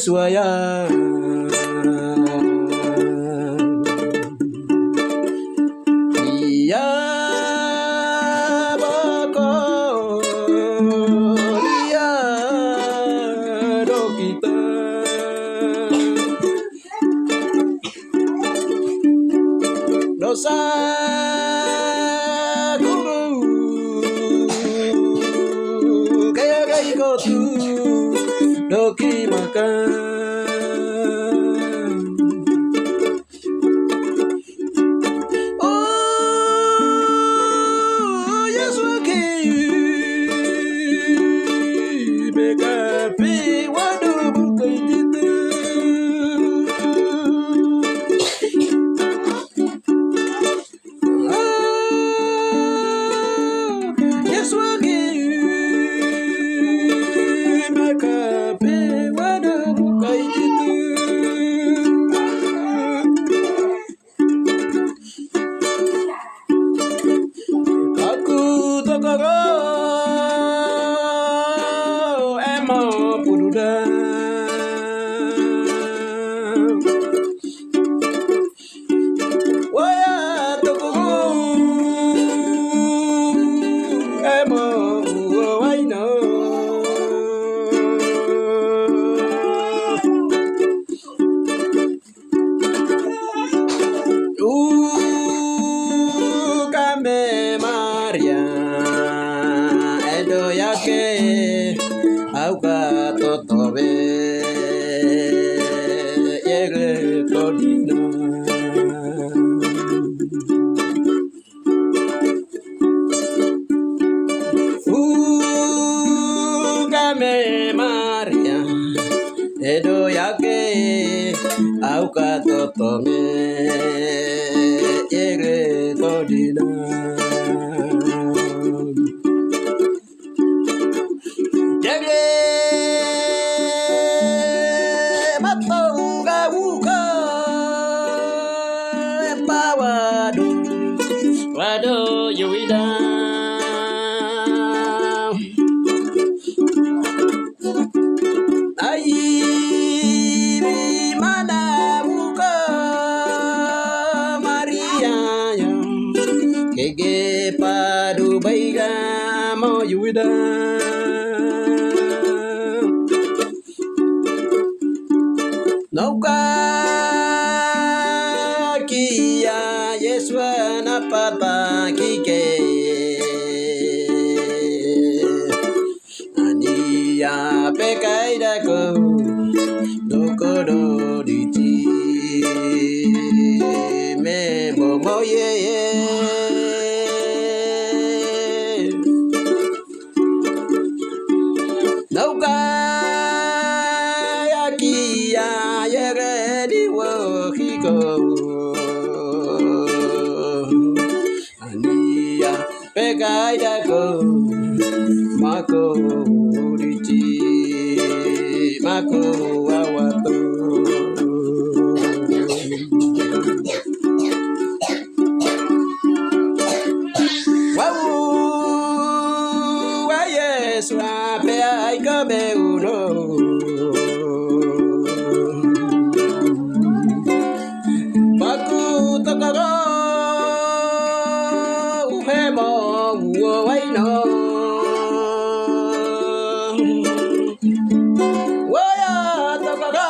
Yeswaya Iya bako Iya dokita Dosa guru Kaya kotu Doki makan Oh Yesuaki Bekapi waduh bukan gitu Yesuaki Bekapi waduh bukan gitu Aku tokoro emo puruda Waya tokoro emo waino Kame Maria Edo yake Auka totobe Yere todina Kame Maria Edo yake Auka totobe Yere todina Yere Matonga wuka Epawadu Wado yuida Ai mana wuka Maria Kege padu baiga mo yuida Nauka kia Yeswa na papa kike Ania pekai dako Doko do diti Me bomo ye Nauka kia yere di wahiko Ania pekai dako Mako dici Mako wawato Wawu Wayesu ape aikabe uno Baku tokoro Uhemo uwaino Waya tokoro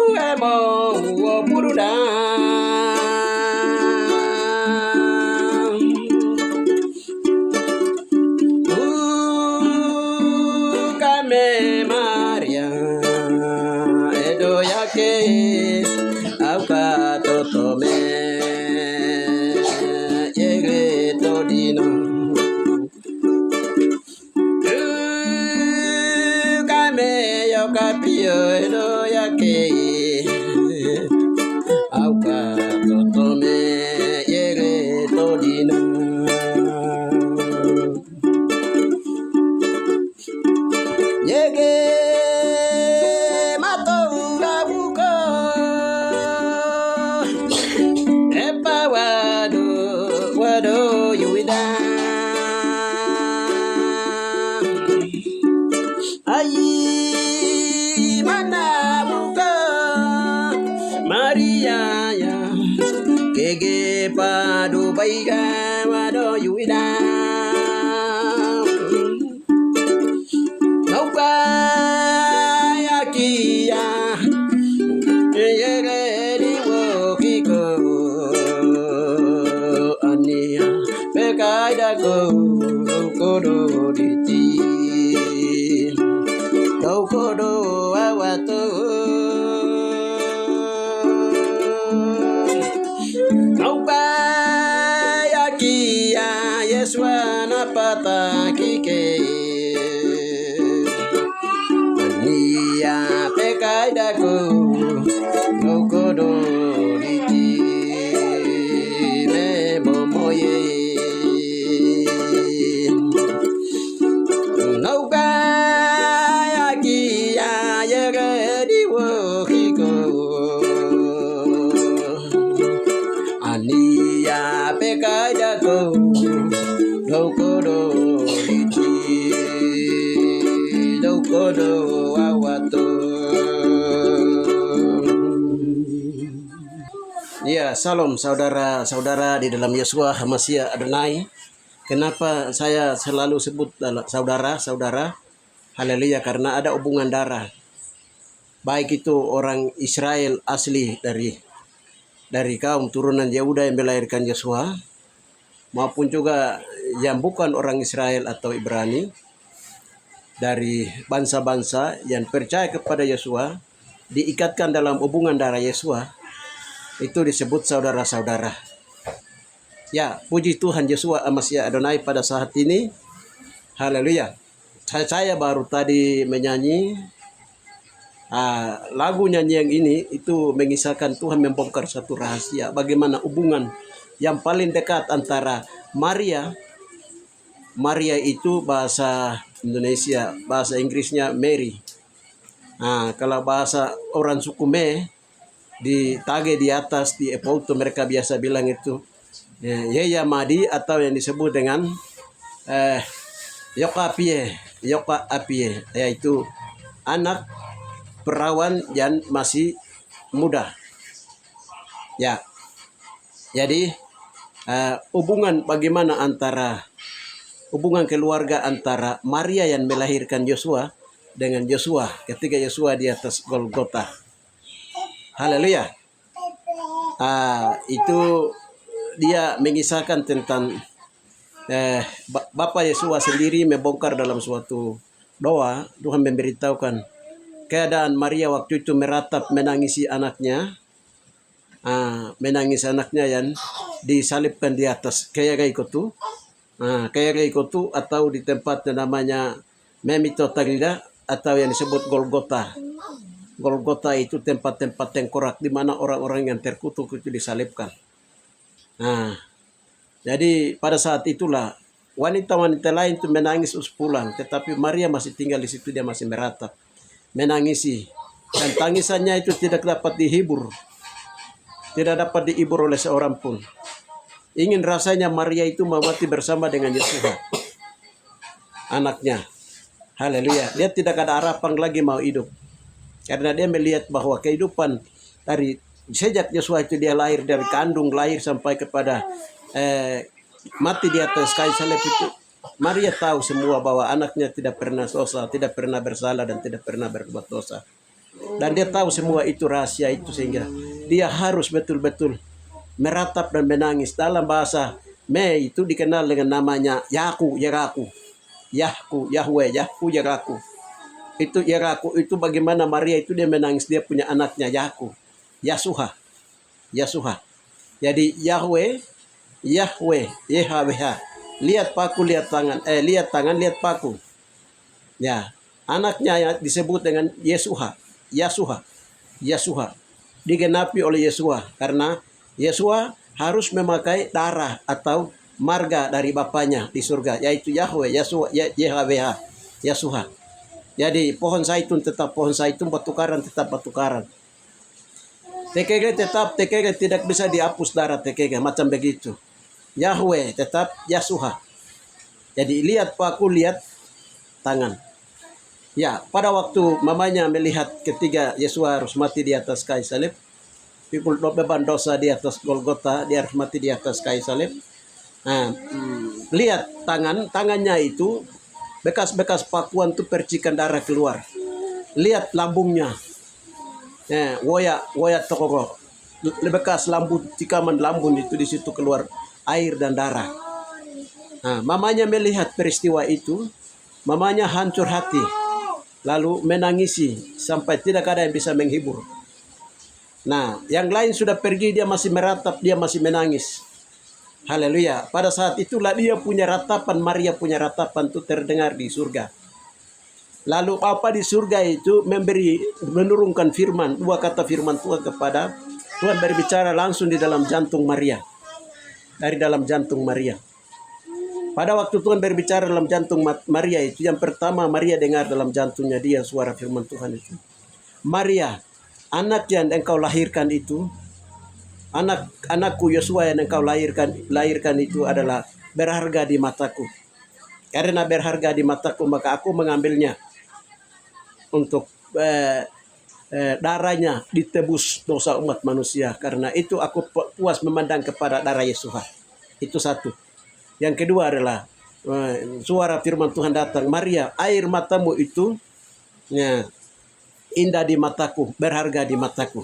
Uhemo uwapuruda Kame Maria Edo yake Auka totome Yere todino Kame yokapio Edo yake Auka totome Yere todino Yege matonga wuka Epa wado yuida Ayi Ege padu baiga wado yuida. Naupa yakia. Yere di wokiko. Ania pekaida ko kodo diti. Kau kodo awato. Yeswana pata kike Ania pekai daku Kokodo diti Me momoye Nauka yaki ya yere di wohiko Ania pekai daku Dokodo diti Dokodo awato. Ya, salam saudara-saudara di dalam Yeshua HaMashiach Adonai. Kenapa saya selalu sebut saudara-saudara? Haleluya, karena ada hubungan darah. Baik itu orang Israel asli dari kaum turunan Yehuda yang melahirkan Yeshua, maupun juga yang bukan orang Israel atau Ibrani, dari bangsa-bangsa yang percaya kepada Yeshua, diikatkan dalam hubungan darah Yeshua, itu disebut saudara-saudara. Ya, puji Tuhan Yeshua HaMashiach Adonai pada saat ini. Haleluya. Saya baru tadi menyanyi lagu nyanyian ini, itu mengisahkan Tuhan membongkar satu rahasia. Bagaimana hubungan yang paling dekat antara Maria itu bahasa Indonesia, bahasa Inggrisnya Mary. Kalau bahasa orang suku Me, di tage di atas di Epauto mereka biasa bilang itu Yeya Madi, atau yang disebut dengan Yoka Apie, yaitu anak perawan yang masih muda. Ya, jadi hubungan bagaimana hubungan keluarga antara Maria yang melahirkan Yosua dengan Yosua ketika Yosua di atas Golgota. Haleluya. Itu dia mengisahkan tentang Bapak Yosua sendiri membongkar dalam suatu doa. Tuhan memberitahukan keadaan Maria waktu itu meratap menangisi anaknya. Menangis anaknya yang disalibkan di atas Kayagay Kotu. Kayagay Kotu atau di tempat namanya Memito Tagida atau yang disebut Golgota. Golgota itu tempat-tempat tengkorak di mana orang-orang yang terkutuk itu disalibkan. Jadi pada saat itulah wanita-wanita lain itu menangis terus pulang, tetapi Maria masih tinggal di situ, dia masih meratap, menangisi, dan tangisannya itu tidak dapat dihibur. Tidak dapat dihibur oleh seorang pun. Ingin rasanya Maria itu mau mati bersama dengan Yesus, anaknya. Haleluya. Dia tidak ada harapan lagi mau hidup. Karena dia melihat bahwa kehidupan dari sejak Yosua itu dia lahir, dari kandung lahir sampai kepada mati di atas kayu salib itu, Maria tahu semua bahwa anaknya tidak pernah dosa, tidak pernah bersalah, dan tidak pernah berbuat dosa. Dan dia tahu semua itu rahasia itu, sehingga dia harus betul-betul meratap dan menangis. Dalam bahasa Me itu dikenal dengan namanya Yaku, Yeraku. Yahku, Yahweh, Yahku, Yeraku. Itu Yeraku itu bagaimana Maria itu dia menangis, dia punya anaknya Yaku, Yasuha. Jadi Yahweh, Yahweh. Lihat paku, lihat tangan, lihat tangan, lihat paku. Ya, anaknya yang disebut dengan Yasuha. Digenapi oleh Yesua karena Yesua harus memakai darah atau marga dari bapaknya di surga, yaitu Yahweh, Yasuha. Jadi pohon zaitun tetap pohon zaitun, batukaran tetap batukaran. TKG tetap TKG, tidak bisa dihapus darah TKG, macam begitu. Yahweh tetap Yasuha. Jadi lihat paku, lihat tangan. Ya, pada waktu mamanya melihat ketika Yesua harus mati di atas kayu salib, pikul beban dosa di atas Golgota, dia harus mati di atas kayu salib. Nah, lihat tangannya itu bekas-bekas pakuan itu percikan darah keluar. Lihat lambungnya, woya tokoro, bekas lambung, tikaman lambung itu di situ keluar air dan darah. Nah, mamanya melihat peristiwa itu, mamanya hancur hati, lalu menangisi sampai tidak ada yang bisa menghibur. Nah, yang lain sudah pergi, dia masih meratap, dia masih menangis. Haleluya. Pada saat itulah dia punya ratapan, Maria punya ratapan itu terdengar di surga. Lalu apa di surga itu menurunkan firman, dua kata firman Tuhan kepada Tuhan berbicara langsung di dalam jantung Maria. Dari dalam jantung Maria. Pada waktu Tuhan berbicara dalam jantung Maria itu, yang pertama Maria dengar dalam jantungnya dia suara firman Tuhan itu. Maria, anak yang engkau lahirkan itu, anakku Yosua yang engkau lahirkan itu adalah berharga di mataku. Karena berharga di mataku, maka aku mengambilnya untuk darahnya ditebus dosa umat manusia. Karena itu aku puas memandang kepada darah Yesus. Itu satu. Yang kedua adalah suara firman Tuhan datang, Maria, air matamu itu indah di mataku, berharga di mataku.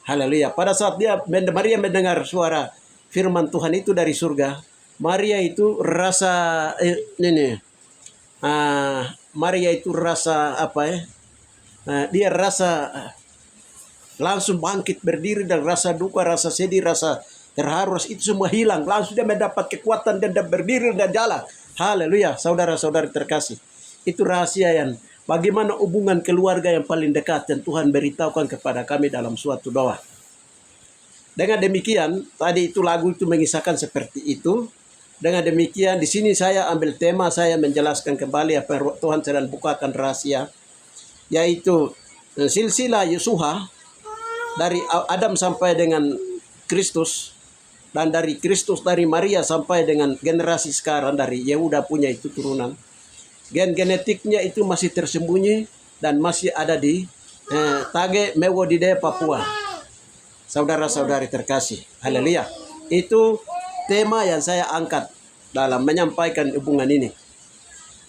Haleluya. Pada saat Maria mendengar suara firman Tuhan itu dari surga, Maria itu rasa Maria itu rasa dia rasa langsung bangkit berdiri, dan rasa duka, rasa sedih, rasa terharu, itu semua hilang. Langsung dia mendapat kekuatan dan berdiri dan jalan. Haleluya, saudara-saudari terkasih. Itu rahasia yang bagaimana hubungan keluarga yang paling dekat yang Tuhan beritahukan kepada kami dalam suatu doa. Dengan demikian, tadi itu lagu itu mengisahkan seperti itu. Dengan demikian, di sini saya ambil tema, saya menjelaskan kembali apa yang Tuhan sedang bukakan rahasia, yaitu silsilah Yesuha dari Adam sampai dengan Kristus, dan dari Kristus dari Maria sampai dengan generasi sekarang dari Yehuda punya itu turunan. Gen genetiknya itu masih tersembunyi dan masih ada di Tage Mewodide, Papua. Saudara-saudari terkasih, haleluya. Itu tema yang saya angkat dalam menyampaikan hubungan ini.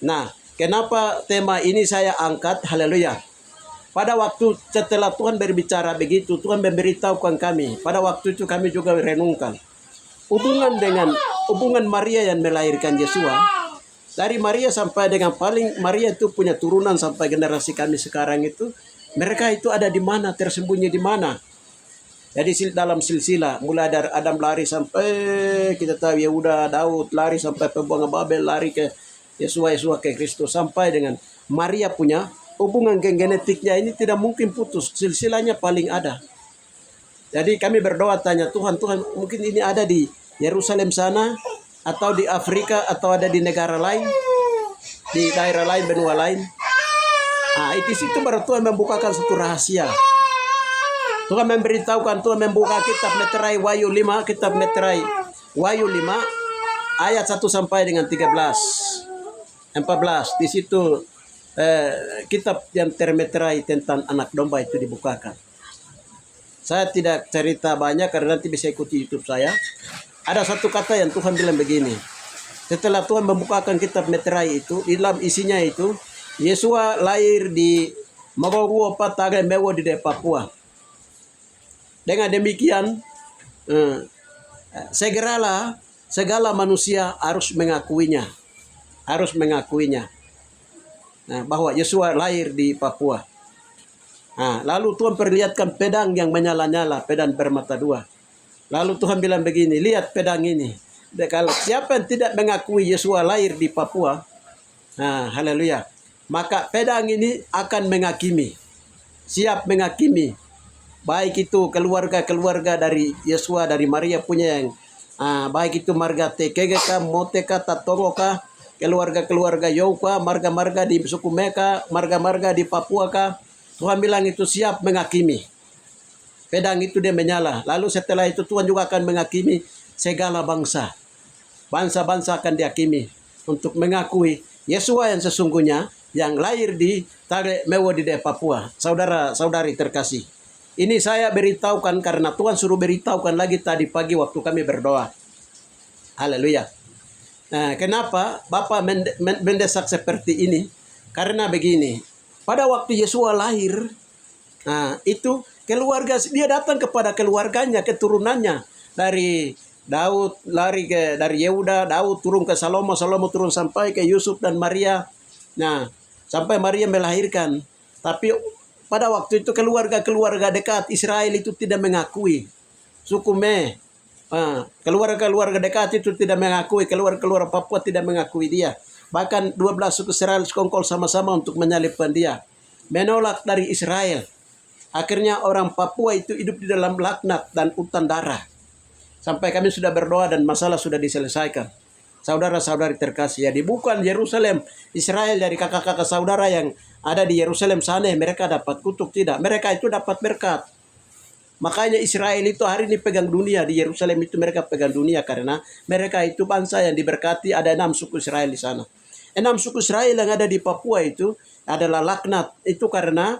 Nah, kenapa tema ini saya angkat? Haleluya. Pada waktu setelah Tuhan berbicara begitu, Tuhan memberitahukan kami. Pada waktu itu kami juga renungkan hubungan Maria yang melahirkan Yesua. Dari Maria sampai dengan Maria itu punya turunan sampai generasi kami sekarang itu, mereka itu ada di mana, tersembunyi di mana. Jadi dalam silsilah, mulai dari Adam lari sampai kita tahu Yehuda, Daud lari sampai pembuangan Babel, lari ke Yesua ke Kristus, sampai dengan Maria punya hubungan genetiknya ini tidak mungkin putus, silsilahnya paling ada. Jadi kami berdoa tanya Tuhan, mungkin ini ada di Yerusalem sana, atau di Afrika, atau ada di negara lain, di daerah lain, benua lain. Nah, itu situ baru Tuhan membukakan satu rahasia. Tuhan memberitahukan, Tuhan membuka kitab Meterai Wahyu 5, kitab Meterai Wahyu 5 ayat 1 sampai dengan 14. Di situ kitab yang termeterai tentang anak domba itu dibukakan. Saya tidak cerita banyak karena nanti bisa ikuti YouTube saya. Ada satu kata yang Tuhan bilang begini. Setelah Tuhan membukakan kitab Meterai itu, dalam isinya itu, Yesua lahir di Magogo Tage Mewodide, Papua. Dengan demikian, segala manusia harus mengakuinya. Nah, bahwa Yesua lahir di Papua. Nah, lalu Tuhan perlihatkan pedang yang menyala-nyala, pedang bermata dua. Lalu Tuhan bilang begini, lihat pedang ini. Kalau siapa yang tidak mengakui Yesua lahir di Papua, nah, haleluya, maka pedang ini akan menghakimi. Siap menghakimi. Baik itu keluarga-keluarga dari Yesua, dari Maria punya yang baik itu marga Tekegeka, Moteka, Tatoroka, keluarga-keluarga Yoka, marga-marga di suku Meka, marga-marga di Papua kah, Tuhan bilang itu siap menghakimi. Pedang itu dia menyala. Lalu setelah itu Tuhan juga akan menghakimi segala bangsa. Bangsa-bangsa akan dihakimi untuk mengakui Yesua yang sesungguhnya yang lahir di Tage Mewodide, Papua. Saudara-saudari terkasih. Ini saya beritahukan karena Tuhan suruh beritahukan lagi tadi pagi waktu kami berdoa. Haleluya. Nah, kenapa Bapak mendesak seperti ini? Karena begini, pada waktu Yesua lahir, nah itu keluarga, dia datang kepada keluarganya, keturunannya. Dari Daud lari dari Yehuda, Daud turun ke Salomo, Salomo turun sampai ke Yusuf dan Maria. Nah, sampai Maria melahirkan. Tapi pada waktu itu keluarga-keluarga dekat Israel itu tidak mengakui suku Me. Keluarga-keluarga dekat itu tidak mengakui, keluarga-keluarga Papua tidak mengakui dia. Bahkan 12 suku Israel sekongkol sama-sama untuk menyalibkan dia. Menolak dari Israel. Akhirnya orang Papua itu hidup di dalam laknat dan hutan darah. Sampai kami sudah berdoa dan masalah sudah diselesaikan. Saudara-saudari terkasih, jadi bukan Yerusalem, Israel dari kakak-kakak saudara yang ada di Yerusalem sana, mereka dapat kutuk, tidak. Mereka itu dapat berkat. Makanya Israel itu hari ini pegang dunia, di Yerusalem itu mereka pegang dunia karena mereka itu bangsa yang diberkati, ada 6 suku Israel di sana. 6 suku Israel yang ada di Papua itu adalah laknat, itu karena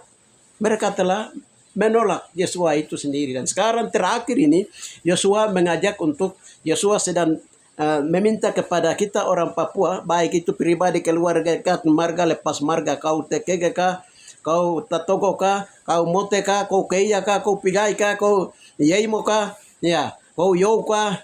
mereka telah menolak Yesua itu sendiri. Dan sekarang terakhir ini, Yesua mengajak untuk, Yesua sedang meminta kepada kita orang Papua, baik itu pribadi, keluarga, marga, lepas marga, kau tekege kah, kau tatogo kah, kau mote kah, kau keia kah, kau pigai kah, kau yeimo kah, ya, kau yau kah,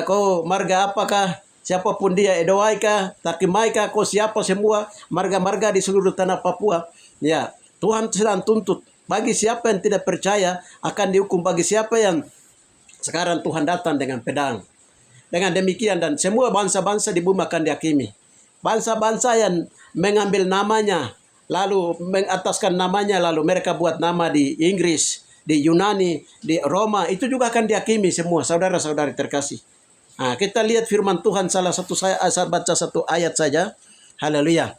kau marga apakah, siapapun dia, Edoai kah, Takimai kah, kau siapa semua, marga-marga di seluruh tanah Papua, ya, Tuhan sedang tuntut. Bagi siapa yang tidak percaya akan dihukum, bagi siapa yang sekarang Tuhan datang dengan pedang. Dengan demikian dan semua bangsa-bangsa di bumi akan dihakimi. Bangsa-bangsa yang mengambil namanya, lalu mengataskan namanya, lalu mereka buat nama di Inggris, di Yunani, di Roma, itu juga akan dihakimi semua, saudara-saudari terkasih. Nah, kita lihat firman Tuhan, salah satu saya baca satu ayat saja. Haleluya.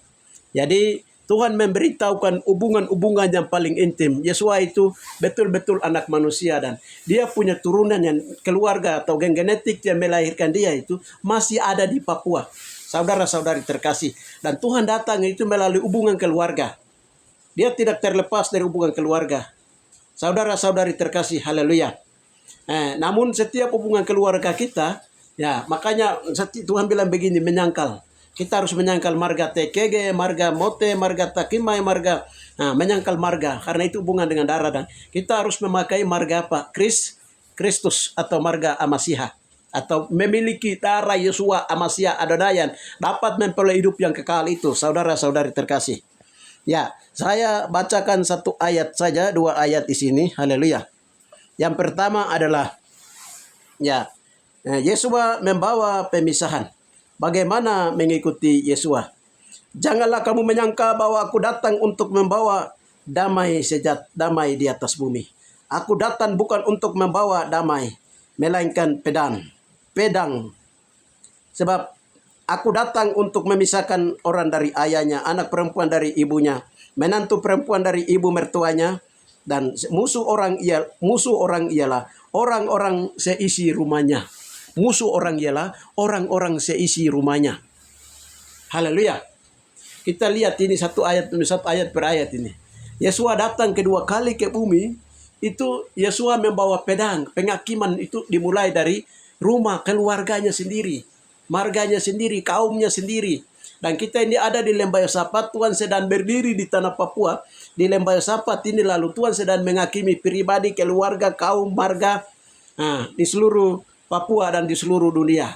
Jadi Tuhan memberitahukan hubungan-hubungan yang paling intim. Yesua itu betul-betul anak manusia dan dia punya turunan yang keluarga atau gen genetik yang melahirkan dia itu masih ada di Papua. Saudara-saudari terkasih. Dan Tuhan datang itu melalui hubungan keluarga. Dia tidak terlepas dari hubungan keluarga. Saudara-saudari terkasih, haleluya. Namun setiap hubungan keluarga kita, ya makanya Tuhan bilang begini, menyangkal. Kita harus menyangkal marga TKG, marga Mote, marga Takimai, marga menyangkal marga karena itu hubungan dengan darah, dan kita harus memakai marga apa? Kristus atau marga Amasiha, atau memiliki darah Yesua Amasiha Adonai dapat memperoleh hidup yang kekal itu, saudara-saudari terkasih. Ya, saya bacakan satu ayat saja, 2 ayat di sini. Haleluya. Yang pertama adalah ya, Yesua membawa pemisahan. Bagaimana mengikuti Yesua? Janganlah kamu menyangka bahwa aku datang untuk membawa damai damai di atas bumi. Aku datang bukan untuk membawa damai, melainkan pedang. Sebab aku datang untuk memisahkan orang dari ayahnya, anak perempuan dari ibunya, menantu perempuan dari ibu mertuanya, dan musuh orang ialah orang-orang seisi rumahnya. Musuh orang ialah orang-orang seisi rumahnya. Haleluya. Kita lihat ini satu ayat per ayat ini. Yesua datang kedua kali ke bumi, itu Yesua membawa pedang. Penghakiman itu dimulai dari rumah keluarganya sendiri, marganya sendiri, kaumnya sendiri. Dan kita ini ada di Lembah Yosapat, Tuhan sedang berdiri di tanah Papua. Di Lembah Yosapat ini lalu Tuhan sedang menghakimi pribadi, keluarga, kaum, marga di seluruh Papua dan di seluruh dunia.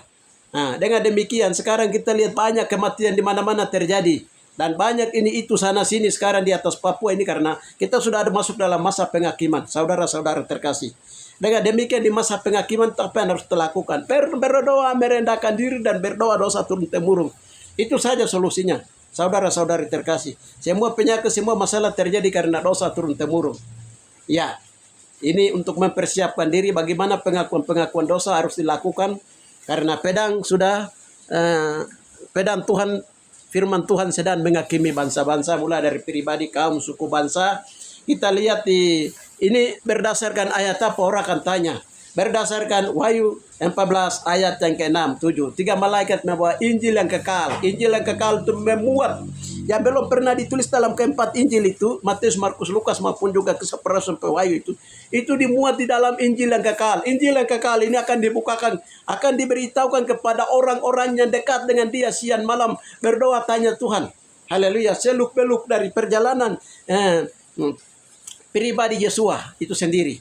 Nah, dengan demikian sekarang kita lihat banyak kematian di mana-mana terjadi. Dan banyak ini itu sana sini sekarang di atas Papua ini karena kita sudah ada masuk dalam masa penghakiman. Saudara-saudara terkasih. Dengan demikian di masa penghakiman apa yang harus dilakukan? Berdoa, merendahkan diri dan berdoa dosa turun-temurun. Itu saja solusinya. Saudara-saudari terkasih. Semua penyakit, semua masalah terjadi karena dosa turun-temurun. Ya. Ini untuk mempersiapkan diri bagaimana pengakuan dosa harus dilakukan. Karena pedang sudah, pedang Tuhan, firman Tuhan sedang menghakimi bangsa-bangsa mulai dari pribadi, kaum, suku, bangsa. Kita lihat ini berdasarkan ayat apa orang akan tanya. Berdasarkan Wahyu 14 ayat yang ke-6, 7. 3 malaikat membawa Injil yang kekal. Injil yang kekal itu memuat yang belum pernah ditulis dalam keempat Injil itu, Matius, Markus, Lukas maupun juga Kisah Para Rasul sampai Wahyu itu dimuat di dalam Injil yang kekal. Injil yang kekal ini akan dibukakan, akan diberitahukan kepada orang-orang yang dekat dengan Dia siang malam berdoa tanya Tuhan. Haleluya, seluk-beluk dari perjalanan pribadi Yesua itu sendiri.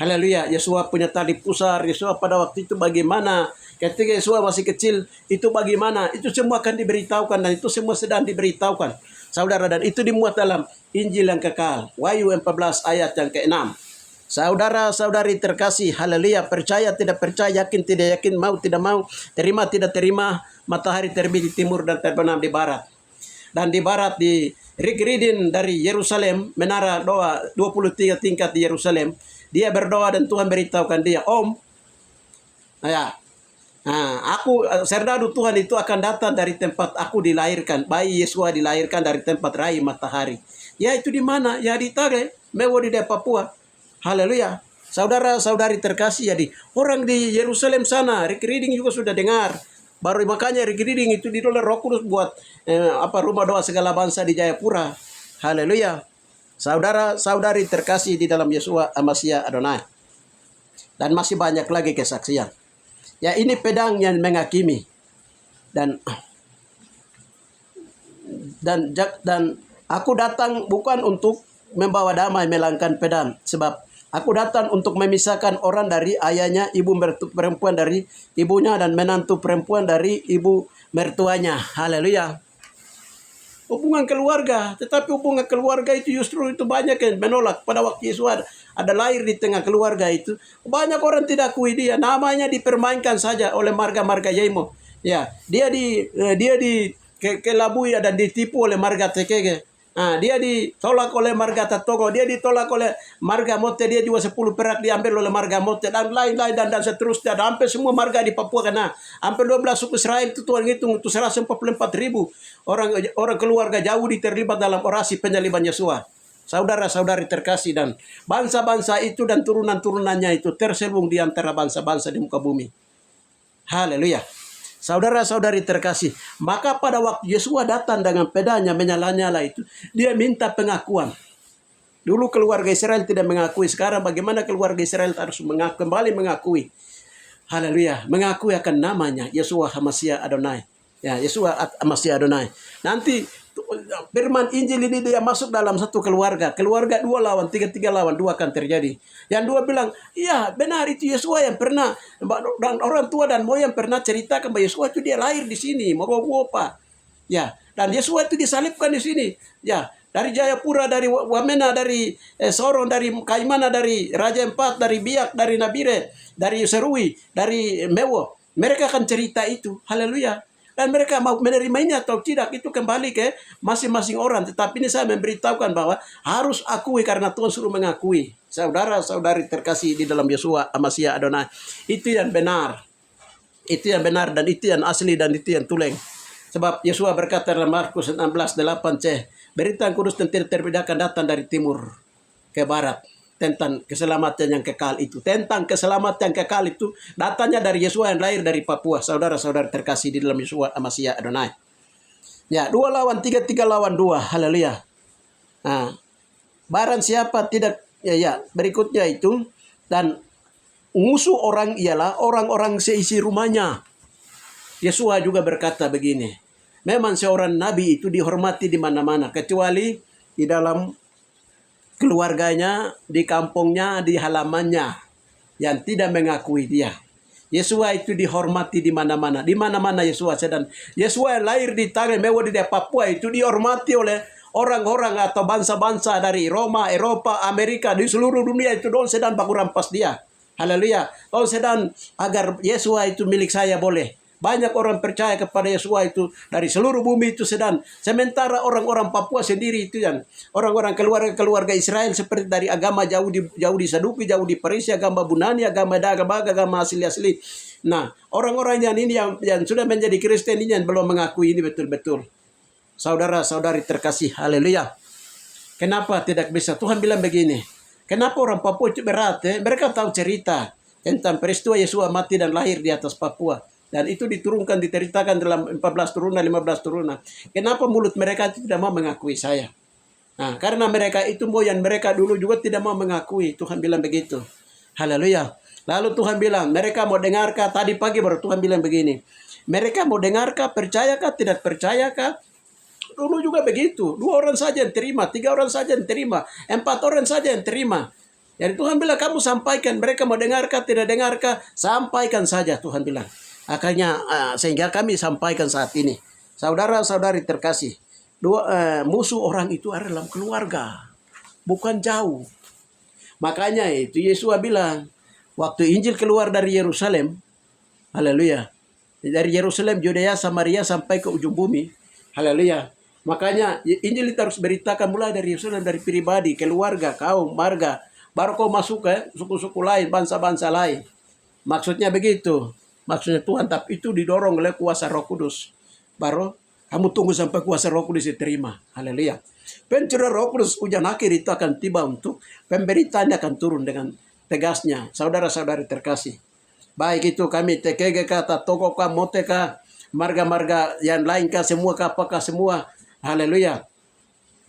Haleluya, Yesua punya tali pusar, Yesua pada waktu itu bagaimana, ketika Yesua masih kecil, itu bagaimana, itu semua akan diberitahukan dan itu semua sedang diberitahukan. Saudara, dan itu dimuat dalam Injil yang kekal, Wahyu 14 ayat yang ke-6. Saudara-saudari terkasih, haleluya, percaya tidak percaya, yakin tidak yakin, mau tidak mau, terima tidak terima, matahari terbit di timur dan terbenam di barat. Dan di barat di Rick Reading dari Yerusalem, menara doa 23 tingkat di Yerusalem, dia berdoa dan Tuhan beritahukan dia, Om, ya, aku serdadu Tuhan itu akan datang dari tempat aku dilahirkan. Bayi Yesua dilahirkan dari tempat raih matahari. Ya itu di mana? Ya di Tage, Mewo di Papua. Haleluya. Saudara-saudari terkasih, jadi orang di Yerusalem sana, Rick Reading juga sudah dengar. Baru makanya Rick Reading itu didoleh Roh Kudus buat rumah doa segala bangsa di Jayapura. Haleluya. Saudara-saudari terkasih di dalam Yesua Masya Adonai. Dan masih banyak lagi kesaksian. Ya ini pedang yang menghakimi. Dan aku datang bukan untuk membawa damai melainkan pedang. Sebab aku datang untuk memisahkan orang dari ayahnya, ibu perempuan dari ibunya, dan menantu perempuan dari ibu mertuanya. Haleluya. Hubungan keluarga, tetapi hubungan keluarga itu justru itu banyak yang menolak. Pada waktu Yesus ada lahir di tengah keluarga itu, banyak orang tidak akui dia, namanya dipermainkan saja oleh marga-marga Yaimo. Ya, dia kelabui dan ditipu oleh marga Tekege. Dia ditolak oleh marga Tatogo, dia ditolak oleh marga Mote, dia juga 10 perak diambil oleh marga Mote, dan lain-lain dan seterusnya. Dan hampir semua marga di Papua kena. Hampir 12 suku Israel itu Tuhan hitung itu 144.000 orang keluarga jauh terlibat dalam orasi penyaliban Yesua. Saudara-saudari terkasih, dan bangsa-bangsa itu dan turunan-turunannya itu terselubung di antara bangsa-bangsa di muka bumi. Haleluya. Saudara-saudari terkasih, maka pada waktu Yesua datang dengan pedangnya menyala-nyala itu, dia minta pengakuan. Dulu keluarga Israel tidak mengakui, sekarang bagaimana keluarga Israel harus kembali mengakui. Haleluya, mengakui akan namanya Yesua HaMashiach Adonai. Ya, Yesua HaMashiach Adonai. Nanti firman Injil ini dia masuk dalam satu keluarga. Keluarga 2 lawan 3, 3 lawan 2 akan terjadi. Yang 2 bilang, iya benar itu Yesua yang pernah, dan orang tua dan moyang pernah ceritakan bahwa Yesua itu dia lahir di sini, Mogogopa. Ya, dan Yesua itu disalibkan di sini. Ya, dari Jayapura, dari Wamena, dari Sorong, dari Kaimana, dari Raja Empat, dari Biak, dari Nabire, dari Serui, dari Mewo. Mereka akan cerita itu. Haleluya. Dan mereka mau menerimanya atau tidak itu kembali ke masing-masing orang. Tetapi ini saya memberitahukan bahwa harus akui karena Tuhan suruh mengakui. Saudara-saudari terkasih di dalam Yesua HaMashiach Adonai. Itu yang benar. Itu yang benar dan itu yang asli dan itu yang tuleng. Sebab Yesua berkata dalam Markus 16:8c, berita yang kudus dan tidak terbedakan datang dari timur ke barat. Tentang keselamatan yang kekal itu. Tentang keselamatan yang kekal itu datanya dari Yesua yang lahir dari Papua. Saudara-saudara terkasih di dalam Yesua HaMashiach Adonai. Ya, 2 lawan 3, 3 lawan 2. Haleluya. Barang siapa tidak, berikutnya itu, dan musuh orang ialah orang-orang seisi rumahnya. Yesua juga berkata begini, memang seorang nabi itu dihormati di mana-mana, kecuali di dalam keluarganya, di kampungnya, di halamannya yang tidak mengakui dia. Yesua itu dihormati di mana-mana. Di mana-mana Yesua sedang. Yesua yang lahir di tangan Mewo di Papua itu dihormati oleh orang-orang atau bangsa-bangsa dari Roma, Eropa, Amerika, di seluruh dunia itu dong sedang baku rampas dia. Haleluya. Dong sedang agar Yesua itu milik saya boleh. Banyak orang percaya kepada Yesua itu dari seluruh bumi itu sedang. Sementara orang-orang Papua sendiri itu yang orang-orang keluarga Israel seperti dari agama jauh di Saduki, jauh di Parisi, agama Bunani, agama Dagabag, agama asli-asli. Nah, orang-orang yang ini yang sudah menjadi Kristen ini yang belum mengakui ini betul-betul. Saudara-saudari terkasih, haleluya. Kenapa tidak bisa? Tuhan bilang begini. Kenapa orang Papua itu berat? Mereka tahu cerita tentang peristiwa Yesua mati dan lahir di atas Papua. Dan itu diturunkan, diteritakan dalam 14 turunan, 15 turunan. Kenapa mulut mereka tidak mau mengakui saya? Nah, karena mereka itu moyang mereka dulu juga tidak mau mengakui. Tuhan bilang begitu. Haleluya. Lalu Tuhan bilang, mereka mau dengarkah? Tadi pagi baru Tuhan bilang begini. Mereka mau dengarkah? Percayakah? Tidak percayakah? Dulu juga begitu. 2 orang saja yang terima, 3 orang saja yang terima, 4 orang saja yang terima. Jadi Tuhan bilang, kamu sampaikan. Mereka mau dengarkah? Tidak dengarkah? Sampaikan saja, Tuhan bilang. Akhirnya sehingga kami sampaikan saat ini. Saudara-saudari terkasih, musuh orang itu ada dalam keluarga, bukan jauh. Makanya itu Yesus bilang, waktu Injil keluar dari Yerusalem, haleluya, dari Yerusalem, Yudea, Samaria sampai ke ujung bumi, haleluya. Makanya Injil itu harus beritakan mulai dari Yerusalem, dari pribadi, keluarga, kaum, marga, baru kau masuk ke suku-suku lain, bangsa-bangsa lain. Maksudnya begitu. Maksudnya Tuhan, tapi itu didorong oleh kuasa Roh Kudus. Baru kamu tunggu sampai kuasa Roh Kudus diterima. Haleluya. Pencurah Roh Kudus ujian akhir itu akan tiba untuk pemberitaan akan turun dengan tegasnya. Saudara-saudari terkasih. Baik itu kami TKG kata toko kah, mote kah, marga-marga yang lain kah, semua kah, apakah semua. Haleluya.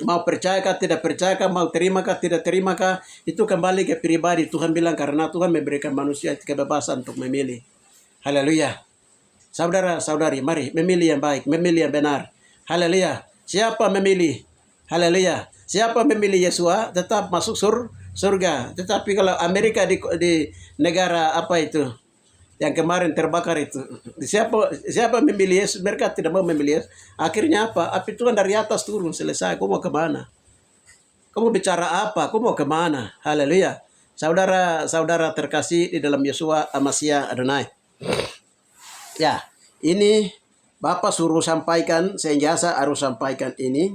Mau percayakah, tidak percayakah, mau terimakah, tidak terimakah, itu kembali ke pribadi. Tuhan bilang karena Tuhan memberikan manusia kebebasan untuk memilih. Haleluya. Saudara-saudari, mari memilih yang baik, memilih yang benar. Haleluya. Siapa memilih? Haleluya. Siapa memilih Yesua tetap masuk surga. Tetapi kalau Amerika di negara apa itu yang kemarin terbakar itu, siapa memilih Yesus? Mereka tidak mau memilih Yesus. Akhirnya apa? Api Tuhan dari atas turun, selesai. Kau mau kemana? Kamu bicara apa? Kau mau kemana? Haleluya. Saudara-saudara terkasih di dalam Yesua Amasya Adonai. Ya, ini Bapak suruh sampaikan, sehingga saya harus sampaikan ini.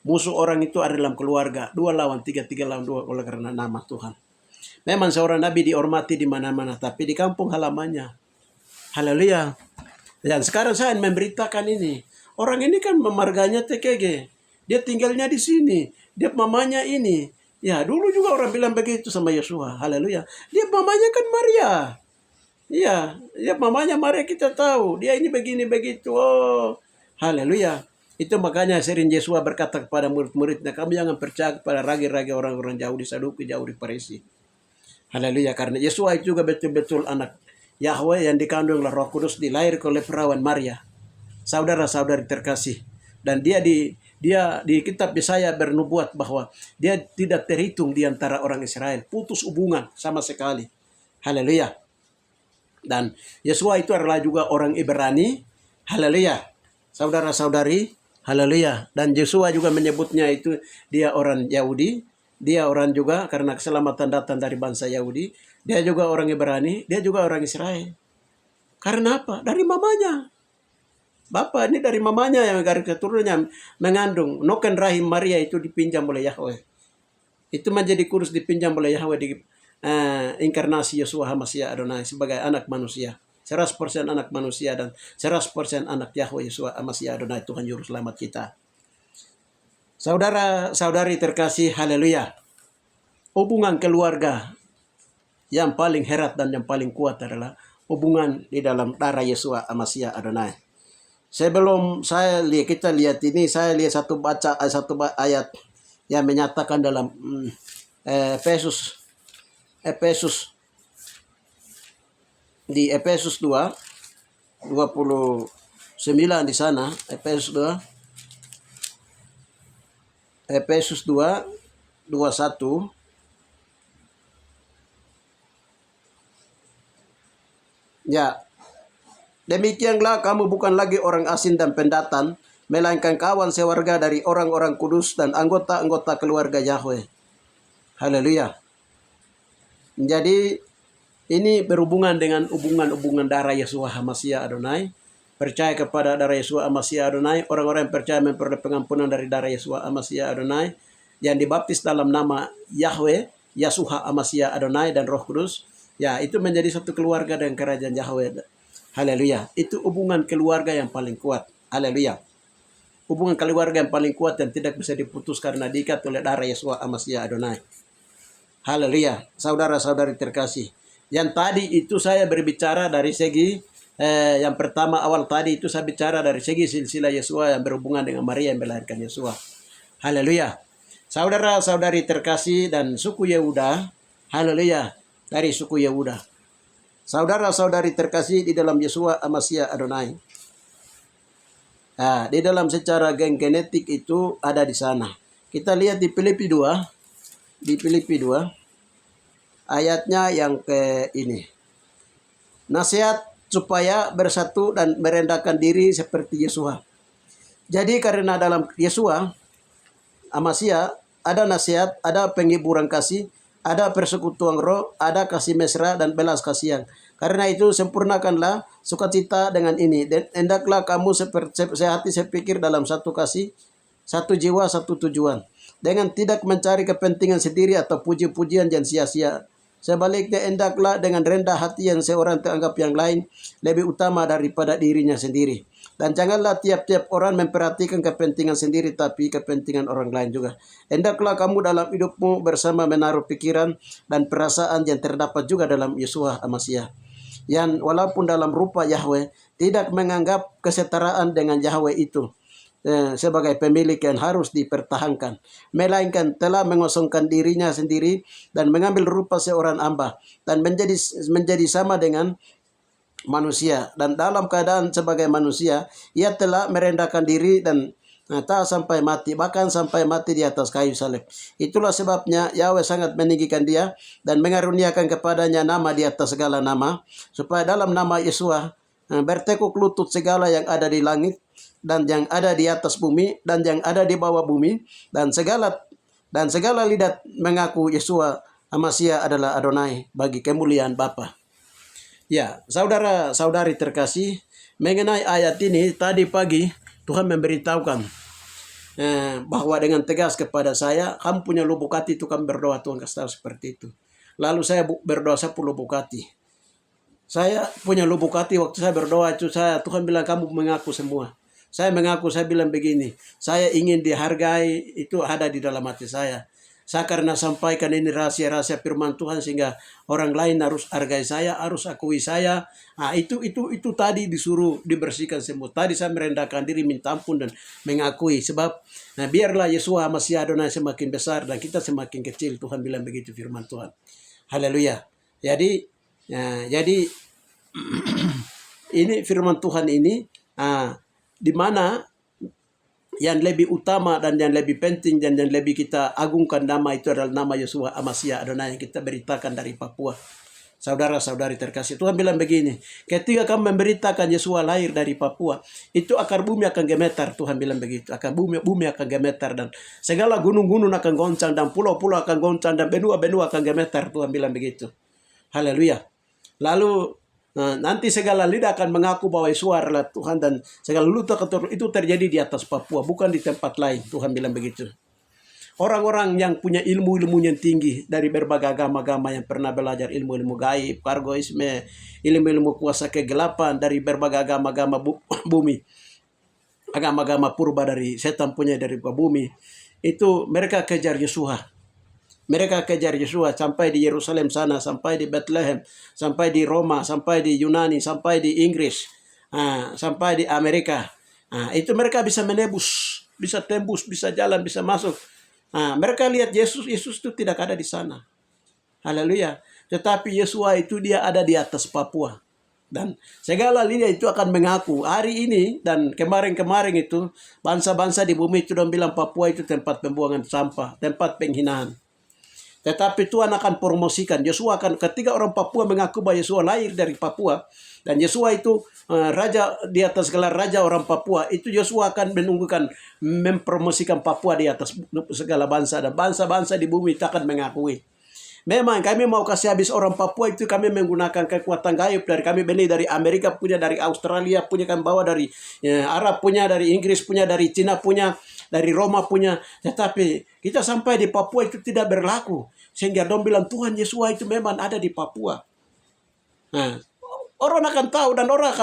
Musuh orang itu ada dalam keluarga. 2 lawan 3, 3 lawan 2 oleh karena nama Tuhan. Memang seorang nabi dihormati di mana-mana, tapi di kampung halamannya. Haleluya. Dan sekarang saya memberitakan ini. Orang ini kan marganya TKG. Dia tinggalnya di sini. Dia mamanya ini. Ya, dulu juga orang bilang begitu sama Yosua. Haleluya. Dia mamanya kan Maria. Iya, ya mamanya Maria kita tahu. Dia ini begini begitu. Oh, haleluya. Itu makanya sering Yesua berkata kepada murid-muridnya, kamu jangan percaya kepada ragi-ragi orang-orang jauh di Saduki, jauh di Farisi. Haleluya. Karena Yesua itu juga betul-betul anak Yahweh yang dikandung oleh Roh Kudus, dilahirkan oleh perawan Maria. Saudara-saudari terkasih. Dan dia di kitab Yesaya bernubuat bahwa dia tidak terhitung di antara orang Israel. Putus hubungan sama sekali. Haleluya. Dan Yesua itu adalah juga orang Ibrani. Haleluya. Saudara-saudari. Haleluya. Dan Yesua juga menyebutnya itu dia orang Yahudi. Dia orang juga karena keselamatan datang dari bangsa Yahudi. Dia juga orang Ibrani. Dia juga orang Israel. Karena apa? Dari mamanya. Bapak ini dari mamanya yang garis keturunannya mengandung. Noken rahim Maria itu dipinjam oleh Yahweh. Itu menjadi kudus dipinjam oleh Yahweh di inkarnasi Yeshua HaMashiach Adonai sebagai anak manusia. 100% anak manusia dan 100% anak Yahweh Yeshua HaMashiach Adonai, Tuhan Juru Selamat kita. Saudara-saudari terkasih, haleluya. Hubungan keluarga yang paling herat dan yang paling kuat adalah hubungan di dalam darah Yeshua HaMashiach Adonai. Sebelum kita lihat ini, saya lihat satu ayat yang menyatakan dalam Efesus di Efesus 2 29 di sana. Efesus 2 21. Ya, demikianlah kamu bukan lagi orang asing dan pendatang, melainkan kawan sewarga dari orang-orang kudus dan anggota-anggota keluarga Yahweh. Haleluya. Jadi ini berhubungan dengan hubungan darah Yeshua HaMashiach Adonai. Percaya kepada darah Yeshua HaMashiach Adonai. Orang-orang yang percaya memperoleh pengampunan dari darah Yeshua HaMashiach Adonai. Yang dibaptis dalam nama Yahweh, Yeshua HaMashiach Adonai dan Roh Kudus. Ya, itu menjadi satu keluarga dan kerajaan Yahweh. Haleluya. Itu hubungan keluarga yang paling kuat. Haleluya. Hubungan keluarga yang paling kuat dan tidak bisa diputus karena diikat oleh darah Yeshua HaMashiach Adonai. Haleluya. Saudara-saudari terkasih. Yang tadi itu saya berbicara dari segi Yang pertama awal tadi itu saya bicara dari segi silsilah Yesua yang berhubungan dengan Maria yang melahirkan Yesua. Haleluya. Saudara-saudari terkasih dan suku Yehuda, haleluya, dari suku Yehuda. Saudara-saudari terkasih di dalam Yesua Amasya Adonai. Nah, di dalam secara gen genetik itu ada di sana. Kita lihat di Filipi 2, ayatnya yang ke ini. Nasihat supaya bersatu dan merendahkan diri seperti Yesua. Jadi karena dalam Yesua Amasya ada nasihat, ada penghiburan kasih, ada persekutuan roh, ada kasih mesra dan belas kasihan. Karena itu sempurnakanlah sukacita dengan ini. Dan hendaklah kamu sehati sepikir dalam satu kasih, satu jiwa, satu tujuan. Dengan tidak mencari kepentingan sendiri atau puji-pujian yang sia-sia. Sebaliknya hendaklah dengan rendah hati yang seorang teranggap yang lain lebih utama daripada dirinya sendiri. Dan janganlah tiap-tiap orang memperhatikan kepentingan sendiri tapi kepentingan orang lain juga. Hendaklah kamu dalam hidupmu bersama menaruh pikiran dan perasaan yang terdapat juga dalam Yesua Amasya. Yang walaupun dalam rupa Yahweh tidak menganggap kesetaraan dengan Yahweh itu sebagai pemilik yang harus dipertahankan, melainkan telah mengosongkan dirinya sendiri dan mengambil rupa seorang hamba dan menjadi sama dengan manusia, dan dalam keadaan sebagai manusia ia telah merendahkan diri dan tak sampai mati, bahkan sampai mati di atas kayu salib. Itulah sebabnya Yahweh sangat meninggikan dia dan mengaruniakan kepadanya nama di atas segala nama, supaya dalam nama Yesua bertekuk lutut segala yang ada di langit dan yang ada di atas bumi dan yang ada di bawah bumi, dan segala lidah mengaku Yesua Amasya adalah Adonai bagi kemuliaan Bapa. Ya, saudara-saudari terkasih, mengenai ayat ini tadi pagi Tuhan memberitahukan bahwa dengan tegas kepada saya, kamu punya lubuk hati itu, kamu berdoa, Tuhan kasih tahu seperti itu. Lalu saya berdoa, saya punya lubuk hati. Saya punya lubuk hati waktu saya berdoa itu, Tuhan bilang kamu mengaku semua. Saya mengaku, saya bilang begini, saya ingin dihargai, itu ada di dalam hati saya. Saya karena sampaikan ini rahasia-rahasia firman Tuhan sehingga orang lain harus hargai saya, harus akui saya. Nah, itu tadi disuruh dibersihkan semua. Tadi saya merendahkan diri, minta ampun dan mengakui. Sebab biarlah Yesua Amasya Adonai semakin besar dan kita semakin kecil. Tuhan bilang begitu firman Tuhan. Haleluya. Jadi ini firman Tuhan ini di mana yang lebih utama dan yang lebih penting dan yang lebih kita agungkan nama itu adalah nama Yesua Amasya Adonai yang kita beritakan dari Papua. Saudara-saudari terkasih, Tuhan bilang begini, ketika kamu memberitakan Yesua lahir dari Papua, itu akar bumi akan gemetar. Tuhan bilang begitu, bumi akan gemetar dan segala gunung-gunung akan goncang dan pulau-pulau akan goncang dan benua-benua akan gemetar. Tuhan bilang begitu. Haleluya. Lalu nanti segala lidah akan mengaku bahwa Yesua adalah Tuhan dan segala lutut itu terjadi di atas Papua, bukan di tempat lain. Tuhan bilang begitu. Orang-orang yang punya ilmu-ilmu yang tinggi dari berbagai agama-agama yang pernah belajar ilmu-ilmu gaib, kargoisme, ilmu-ilmu kuasa kegelapan dari berbagai agama-agama bumi, agama-agama purba dari setan punya dari bumi, itu mereka kejar Yesua. Mereka kejar Yesua sampai di Yerusalem sana, sampai di Bethlehem, sampai di Roma, sampai di Yunani, sampai di Inggris, sampai di Amerika. Itu mereka bisa menebus, bisa tembus, bisa jalan, bisa masuk. Mereka lihat Yesus itu tidak ada di sana. Haleluya. Tetapi Yesua itu dia ada di atas Papua. Dan segala lidah itu akan mengaku hari ini dan kemarin-kemarin itu bangsa-bangsa di bumi itu dan bilang Papua itu tempat pembuangan sampah, tempat penghinaan. Tetapi Tuhan akan promosikan. Yesua akan, ketika orang Papua mengaku bahwa Yesua lahir dari Papua dan Yesua itu raja di atas gelar raja orang Papua, itu Yesua akan mempromosikan Papua di atas segala bangsa dan bangsa-bangsa di bumi itu akan mengakui. Memang kami mau kasih habis orang Papua itu, kami menggunakan kekuatan gaib dari kami beli dari Amerika punya, dari Australia punya, kami bawa dari Arab punya, dari Inggris punya, dari Cina punya, dari Roma punya. Tetapi kita sampai di Papua itu tidak berlaku. Sehingga dong bilang Tuhan Yesua itu memang ada di Papua. Nah, orang akan tahu dan orang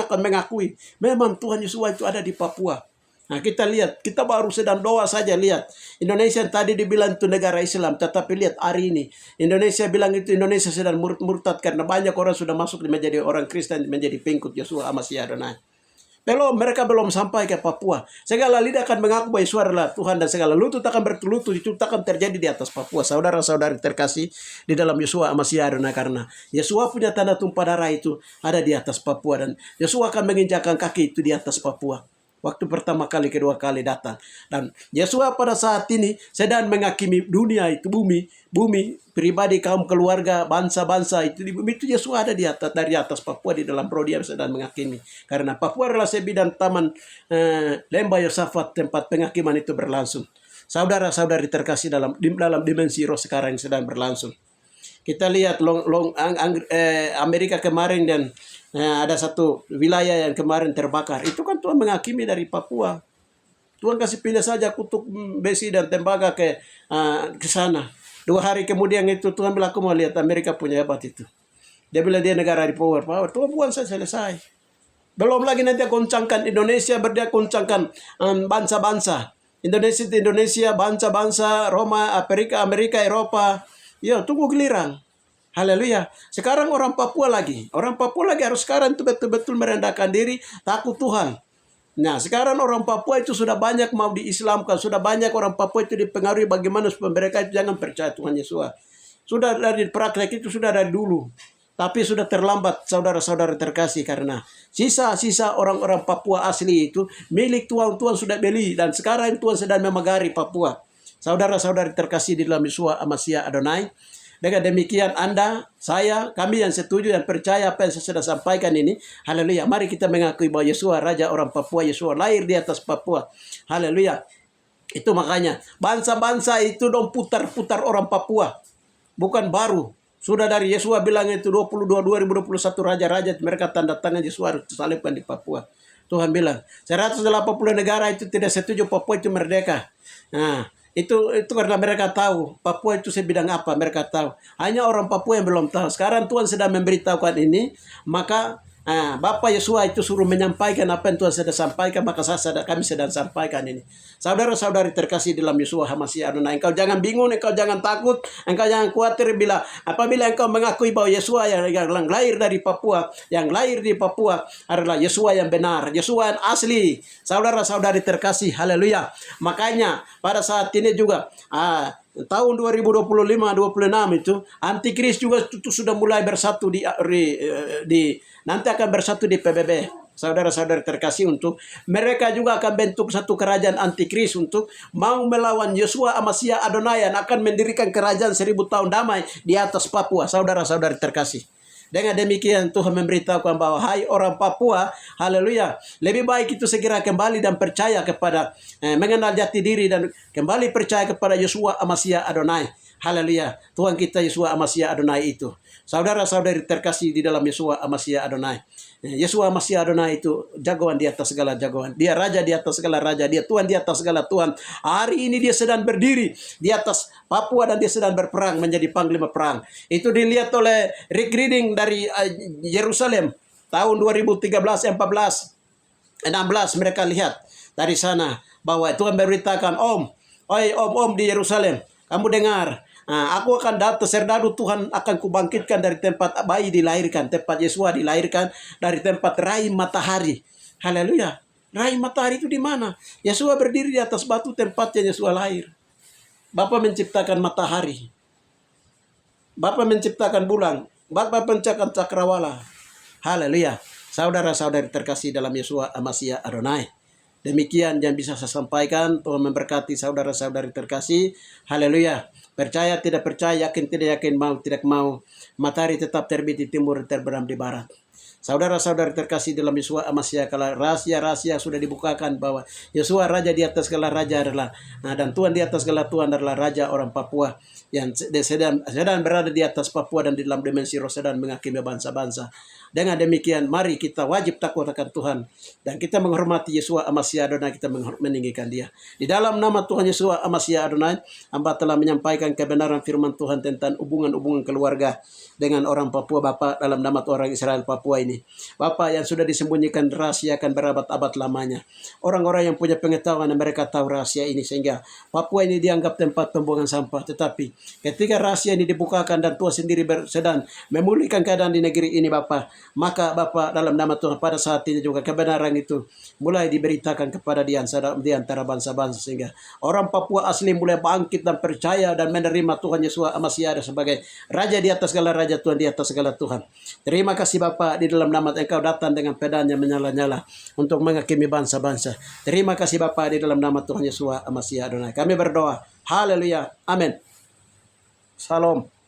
akan mengakui memang Tuhan Yesua itu ada di Papua. Nah, kita lihat, kita baru sedang doa saja lihat. Indonesia tadi dibilang itu negara Islam, tetapi lihat hari ini. Indonesia bilang itu Indonesia sedang murtad karena banyak orang sudah masuk menjadi orang Kristen, menjadi pengikut Yeshua HaMashiach Adonai. Mereka belum sampai ke Papua. Segala lidah akan mengaku bahwa Yesus adalah Tuhan dan segala lutut akan berlutut. Itu akan terjadi di atas Papua. Saudara-saudari terkasih di dalam Yeshua HaMashiach Adonai, karena Yeshua punya tanda tumpah darah itu ada di atas Papua, dan Yeshua akan menginjakkan kaki itu di atas Papua. Waktu pertama kali, kedua kali datang. Dan Yeshua pada saat ini sedang menghakimi dunia itu, bumi, pribadi, kaum, keluarga, bangsa-bangsa itu di bumi itu. Yeshua ada di atas, dari atas Papua di dalam roh dia sedang menghakimi. Karena Papua adalah sebidang taman lembah Yosafat, tempat penghakiman itu berlangsung. Saudara-saudari terkasih dalam dimensi roh sekarang yang sedang berlangsung. Kita lihat Amerika kemarin, dan ada satu wilayah yang kemarin terbakar. Itu kan Tuhan menghakimi dari Papua. Tuhan kasih pindah saja kutuk besi dan tembaga ke sana. 2 hari kemudian itu Tuhan bilang, aku mau lihat Amerika punya hebat itu. Dia bilang dia negara di power. Tuhan buang saya selesai. Belum lagi nanti goncangkan Indonesia, berdia goncangkan bangsa-bangsa. Indonesia, bangsa-bangsa, Roma, Amerika, Eropa. Ya, tunggu giliran. Haleluya. Sekarang orang Papua lagi harus sekarang itu betul-betul merendahkan diri, takut Tuhan. Nah, sekarang orang Papua itu sudah banyak mau diislamkan, sudah banyak orang Papua itu dipengaruhi bagaimana supaya mereka itu jangan percaya Tuhan Yesus. Sudah dari praktek itu sudah dari dulu. Tapi sudah terlambat, saudara-saudara terkasih, karena sisa-sisa orang-orang Papua asli itu milik Tuhan sudah beli, dan sekarang Tuhan sedang memagari Papua. Saudara-saudari terkasih di dalam Yeshua HaMashiach Adonai. Dengan demikian Anda, saya, kami yang setuju, yang percaya apa yang saya sudah sampaikan ini. Haleluya. Mari kita mengakui bahwa Yeshua Raja orang Papua. Yeshua lahir di atas Papua. Haleluya. Itu makanya bangsa-bangsa itu dong putar-putar orang Papua. Bukan baru. Sudah dari Yeshua bilang itu 2021 raja-raja mereka tanda tangan Yeshua harus disalibkan di Papua. Tuhan bilang 180 negara itu tidak setuju Papua itu merdeka. Nah, itu karena mereka tahu Papua itu sebidang apa, mereka tahu. Hanya orang Papua yang belum tahu. Sekarang Tuhan sedang memberitahukan ini, maka Bapak Yeshua itu suruh menyampaikan apa yang Tuhan sedang sampaikan, maka kami sedang sampaikan ini. Saudara-saudari terkasih dalam Yeshua HaMashiach Adonai, engkau jangan bingung, engkau jangan takut, engkau jangan khawatir apabila engkau mengakui bahwa Yeshua yang lahir dari Papua, yang lahir di Papua adalah Yeshua yang benar, Yeshua yang asli. Saudara-saudari terkasih, haleluya. Makanya pada saat ini juga tahun 2025-26 itu antikris juga itu sudah mulai bersatu nanti akan bersatu di PBB. Saudara-saudara terkasih, untuk mereka juga akan bentuk satu kerajaan antikris untuk mau melawan Yeshua HaMashiach Adonai yang akan mendirikan kerajaan 1000 tahun damai di atas Papua. Saudara-saudara terkasih, dengan demikian Tuhan memberitahukan bahwa hai orang Papua, haleluya, lebih baik itu segera kembali dan percaya kepada mengenal jati diri dan kembali percaya kepada Yeshua HaMashiach Adonai. Haleluya. Tuhan kita Yeshua HaMashiach Adonai itu. Saudara-saudari terkasih di dalam Yeshua HaMashiach Adonai. Yeshua HaMashiach Adonai itu jagoan di atas segala jagoan. Dia raja di atas segala raja. Dia Tuhan di atas segala Tuhan. Hari ini dia sedang berdiri di atas Papua dan dia sedang berperang menjadi panglima perang. Itu dilihat oleh Rick Reading dari Yerusalem tahun 2013, 14, 16. Mereka lihat dari sana bahwa Tuhan beritakan, Om di Yerusalem, kamu dengar. Aku akan datang, serdadu Tuhan akan kubangkitkan dari tempat bayi dilahirkan, tempat Yeshua dilahirkan, dari tempat rai matahari. Haleluya. Rai matahari itu di mana? Yeshua berdiri di atas batu tempatnya Yeshua lahir. Bapa menciptakan matahari. Bapa menciptakan bulan. Bapa menciptakan cakrawala. Haleluya. Saudara-saudari terkasih dalam Yeshua HaMashiach Adonai. Demikian yang bisa saya sampaikan. Tuhan memberkati saudara-saudari terkasih. Haleluya. Percaya tidak percaya, yakin tidak yakin, mau tidak mau, matahari tetap terbit di timur dan terbenam di barat. Saudara-saudari terkasih dalam Yeshua HaMashiach, kalau rahasia-rahasia sudah dibukakan bahwa Yeshua Raja di atas segala raja adalah, dan Tuhan di atas segala Tuhan adalah Raja orang Papua yang sedang berada di atas Papua dan di dalam dimensi roh sedang menghakimi bangsa-bangsa. Dengan demikian, mari kita wajib takut akan Tuhan dan kita menghormati Yeshua HaMashiach Adonai, kita meninggikan Dia. Di dalam nama Tuhan Yeshua HaMashiach Adonai, hamba telah menyampaikan kebenaran firman Tuhan tentang hubungan-hubungan keluarga dengan orang Papua Bapa, dalam nama orang Israel Papua. Papua ini. Bapak, yang sudah disembunyikan rahasia akan berabad-abad lamanya. Orang-orang yang punya pengetahuan dan mereka tahu rahasia ini sehingga Papua ini dianggap tempat pembuangan sampah. Tetapi ketika rahasia ini dibukakan dan Tuhan sendiri sedang memulihkan keadaan di negeri ini Bapak, maka Bapak dalam nama Tuhan pada saat ini juga kebenaran itu mulai diberitakan kepada di antara bangsa-bangsa sehingga orang Papua asli mulai bangkit dan percaya dan menerima Tuhan Yesus Masih ada sebagai Raja di atas segala Raja, Tuhan di atas segala Tuhan. Terima kasih Bapa, di dalam nama Engkau datang dengan pedangnya menyala-nyala untuk menghakimi bangsa-bangsa. Terima kasih Bapa, di dalam nama Tuhan Yesus Masih Adonai. Kami berdoa. Haleluya. Amin. Salam.